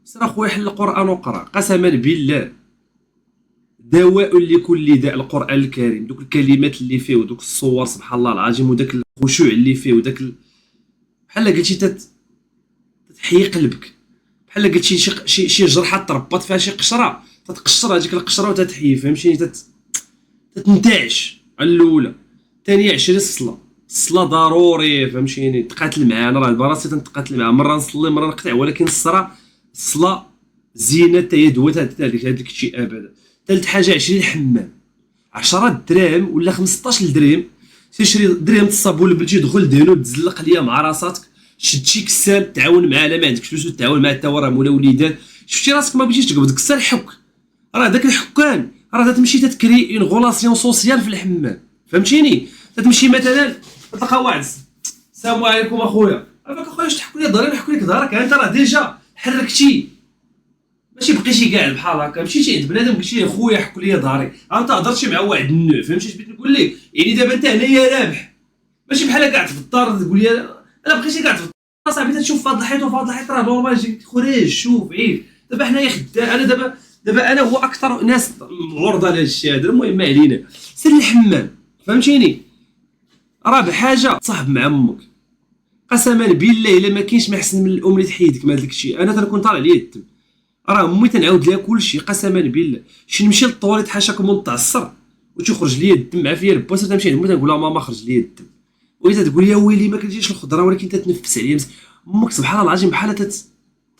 سير اخويا حل القران وقرا، قسما بالله دواء لكل داء القران الكريم. دوك الكلمات اللي فيه ودوك الصور سبحان الله العظيم وداك الخشوع اللي فيه وداك بحال قلتي تتحيي قلبك، بحال قلتي شي جرحه تربط فيها شي قشره تتقشر هذيك القشره وتتحيي، فهمتيني؟ تتنتعش على الاولى. ثانيه 20 الصلاه ضروري، فهمتيني؟ تقاتل معانا، راه براسي تنتقاتل معاه، مره نصلي مره نقطع، ولكن الصلاه زينه حتى هي دوات هذيك الاكتئاب هذا. ثالث حاجه 20 حمام، 10 دراهم ولا 15 درهم، سير شري درهم الصابون بلتي دخل دهنو تزلق ليا مع راساتك، شد شي كسال تعاون معاه، لا ما عندكش فلوس تعاون معاه حتى هو راه مولا وليدان، شفتي راسك ما بغيتيش تقبض كسال حك، راه داك الحكان راه تمشي تتكري اون غولاسيون سوسيال في الحمام، فهمتيني؟ تمشي مثلا تلقى واحد السلام عليكم اخويا، راك اخويا اش تحكوا لي داري نحكوا لك دارك، انت راه ديجا حركتي، ماشي بقيتي كاع بحال هكا، مشيتي عند بنادم قلتي ليه خويا حكوا لي داري، انت هضرتي مع واحد النوع، فهمتي اش بغيت نقول لك؟ يعني دابا انت هنايا رابح، ماشي بحال قاعد في الدار تقول لي انا بقيتي قاعد في الدار صاحبي تشوف فهاد الحيط وفهاد الحيط راه نورمال، خرج شوف عيب. دابا حنايا خدام، انا دابا انا هو اكثر ناس معرضه لهذا الشيء هذا، المهم ما علينا. سير الحمام، فهمتيني؟ رابع حاجه تصاحب مع امك، قسما بالله الا ما كاينش ما احسن من الام اللي تحيدك من هذاك الشيء. انا تنكون طالع ليا الدم، راه امي تنعاود ليها كلشي قسما بالله، شي نمشي للطواليت حاشاك متعصر وتخرج ليا الدم مع فيا لباس، تمشي عند امي تنقول لها ماما خرج ليا الدم، وهي تقول لي ويلي ما كلتيش الخضره ولكن تتنفس عليا امك سبحان الله العظيم بحال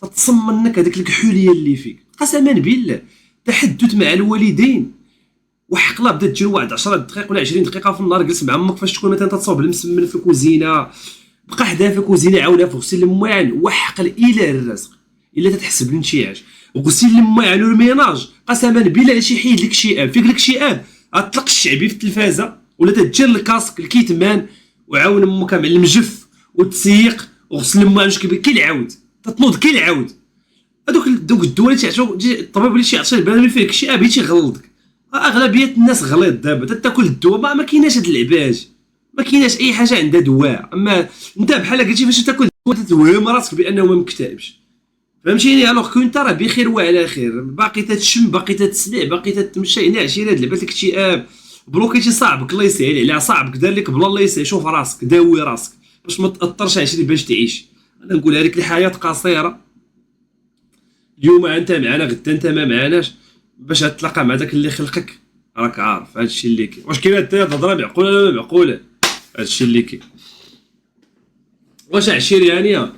تتصم منك هذيك الكحوليه اللي فيك، قسما بالله. تحدث مع الوالدين، وحقله بدات تجي واحد 10 دقائق ولا 20 دقيقه في النهار، جلس مع امك فاش تكون مثلا تتصاوب المسمن في الكوزينه، بقى حداها في الكوزينه عاونها في غسيل المواعن، وحقل الى الرزق الا تتحسب الانتعاش وغسيل المواعن والميناج، قسما بالله شي حيد لك اكتئاب، فيك الاكتئاب اطلق الشعبي في التلفازه ولا تدير الكاسك الكيتمان وعاون امك مع المجف وتسيق وغسل المواعن كيلعاود تتنوض كيلعاود. هذوك الدول اللي تعطيو الطبيب اللي تيعطي البنادم فيه اكتئاب تيغلطك، اغلبيه الناس غليظ دابا تاكل الدواء ما كايناش هاد العباج، ما كايناش اي حاجه عندها دواء، اما انت بحال قلتي فاش تاكل الدواء تتوهم راسك بانه ما مكتئبش، فهمتيني؟ الوغ كنت راه بخير وعلى خير، باقي تتشم باقي تتسمع باقي تتمشى، هنا عشيرة هاد لعبه الاكتئاب بلوكيتي صاحبك الله يسهل عليه، صاحبك دار لك بلا الله يسهل، شوف راسك داوي راسك باش ما تاثرش عشري باش تعيش. انا نقولها لك الحياه قصيره، اليوم انت معنا غدا انت ما معناش، باش تتلاقى مع داك اللي خلقك راك عارف هادشي اللي كاين. واش كاين هاد الهضره معقوله ولا ما معقوله؟ هادشي اللي كاين. واش عشير يعني